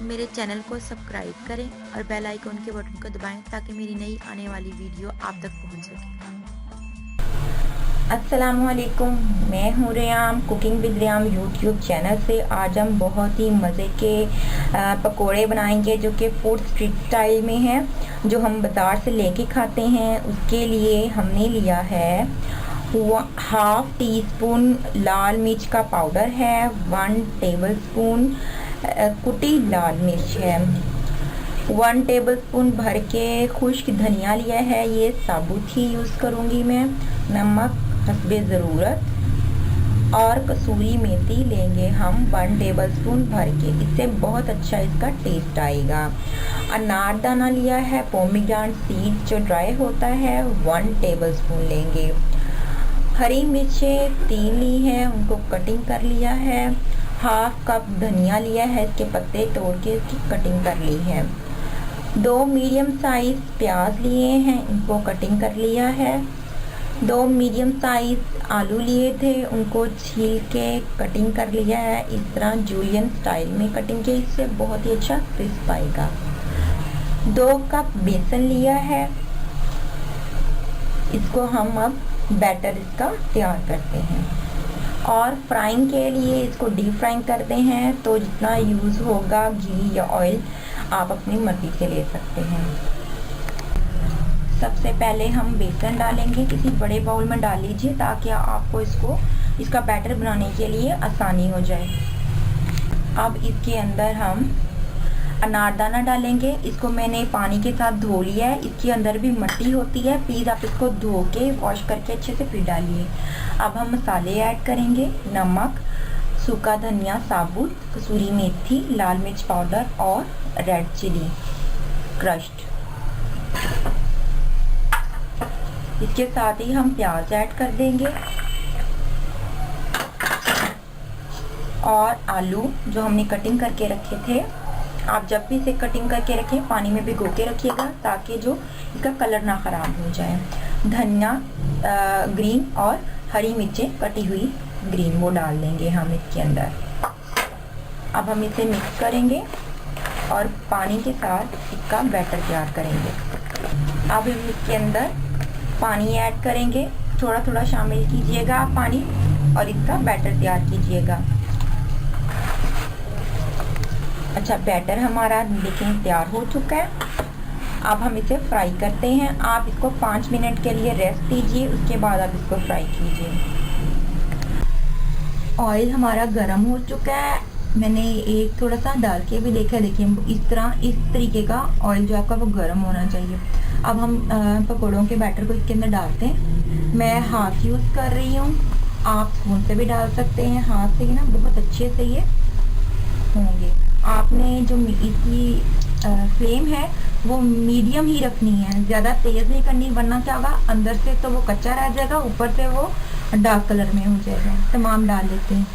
मेरे चैनल को सब्सक्राइब करें और बेल आइकन के बटन को दबाएं ताकि मेरी नई आने वाली वीडियो आप तक पहुंच सके। अस्सलामुअलैकुम, मैं हूँ realm cooking with realm YouTube channel से। आज हम बहुत ही मज़े के पकोड़े बनाएंगे जो कि फूड स्ट्रीट स्टाइल में हैं, जो हम बाज़ार से लेके खाते हैं। उसके लिए हमने लिया है 1/2 टीस्पून लाल मिर्च का पाउडर है, 1 टेबलस्पून कुटी लाल मिर्च है, 1 टेबलस्पून भर के खुश्क धनिया लिया है, ये साबुत ही यूज़ करूँगी मैं। नमक हस्बे ज़रूरत और कसूरी मेथी लेंगे हम 1 टेबलस्पून भर के, इससे बहुत अच्छा इसका टेस्ट आएगा। अनारदाना लिया है, पोमीग्रेनेट सीड जो ड्राई होता है 1 टेबलस्पून लेंगे। हरी मिर्चें 3 ली हैं, उनको कटिंग कर लिया है। 1/2 कप धनिया लिया है, इसके पत्ते तोड़ के इसकी कटिंग कर ली है। 2 मीडियम साइज प्याज लिए हैं, इनको कटिंग कर लिया है। 2 मीडियम साइज आलू लिए थे, उनको छील के कटिंग कर लिया है। इस तरह जूलियन स्टाइल में कटिंग की, इससे बहुत ही अच्छा क्रिस्प आएगा। 2 कप बेसन लिया है, इसको हम अब बैटर इसका तैयार करते हैं। और फ्राइंग के लिए इसको डीप फ्राइंग करते हैं, तो जितना यूज़ होगा घी या ऑयल आप अपनी मर्ज़ी से ले सकते हैं। सबसे पहले हम बेसन डालेंगे, किसी बड़े बाउल में डाल लीजिए ताकि आपको इसका बैटर बनाने के लिए आसानी हो जाए। अब इसके अंदर हम अनारदाना डालेंगे, इसको मैंने पानी के साथ धो लिया है, इसके अंदर भी मिट्टी होती है, प्लीज़ आप इसको धो के वॉश करके अच्छे से फिर डालिए। अब हम मसाले ऐड करेंगे, नमक, सूखा धनिया साबुत, कसूरी मेथी, लाल मिर्च पाउडर और रेड चिली क्रश्ड। इसके साथ ही हम प्याज ऐड कर देंगे और आलू जो हमने कटिंग करके रखे थे। आप जब भी इसे कटिंग करके रखें पानी में भिगो के रखिएगा ताकि जो इसका कलर ना ख़राब हो जाए। धनिया ग्रीन और हरी मिर्चें कटी हुई ग्रीन वो डाल देंगे हम इसके अंदर। अब हम इसे मिक्स करेंगे और पानी के साथ इसका बैटर तैयार करेंगे। अब हम इसके अंदर पानी ऐड करेंगे, थोड़ा थोड़ा शामिल कीजिएगा आप पानी और इसका बैटर तैयार कीजिएगा। अच्छा, बैटर हमारा देखें तैयार हो चुका है। अब हम इसे फ्राई करते हैं। आप इसको 5 मिनट के लिए रेस्ट दीजिए, उसके बाद आप इसको फ्राई कीजिए। ऑयल हमारा गर्म हो चुका है, मैंने एक थोड़ा सा डाल के भी देखा, देखिए इस तरीके का ऑयल जो आपका वो गर्म होना चाहिए। अब हम पकौड़ों के बैटर को इसके अंदर डालते हैं। मैं हाथ यूज़ कर रही हूँ, आप स्पून से भी डाल सकते हैं, हाथ से ही ना बहुत अच्छे से ये होंगे। आपने जो इसकी फ्लेम है वो मीडियम ही रखनी है, ज़्यादा तेज़ नहीं करनी, वरना क्या होगा अंदर से तो वो कच्चा रह जाएगा, ऊपर से वो डार्क कलर में हो जाएगा। तमाम डाल लेते हैं।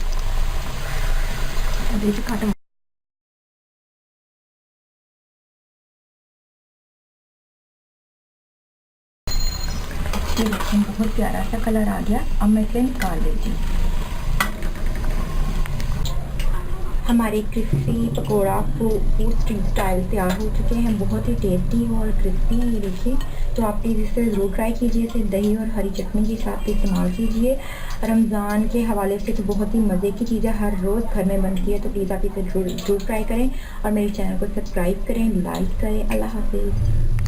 बहुत प्यारा सा कलर आ गया, अब मैं इसे निकाल देती हूँ। हमारे crispy pakora food street style तैयार हो चुके हैं, बहुत ही टेस्टी और क्रिस्पी। ये देखिए, तो आप प्लीज़ इसे ज़रूर ट्राई कीजिए। इसे दही और हरी चटनी के साथ इस्तेमाल कीजिए। रमज़ान के हवाले से तो बहुत ही मज़े की चीज़ें हर रोज़ घर में बनती है, तो प्लीज़ आप इसे ज़रूर ट्राई करें और मेरे चैनल को सब्सक्राइब करें, लाइक करें। अल्लाह हाफ़िज़।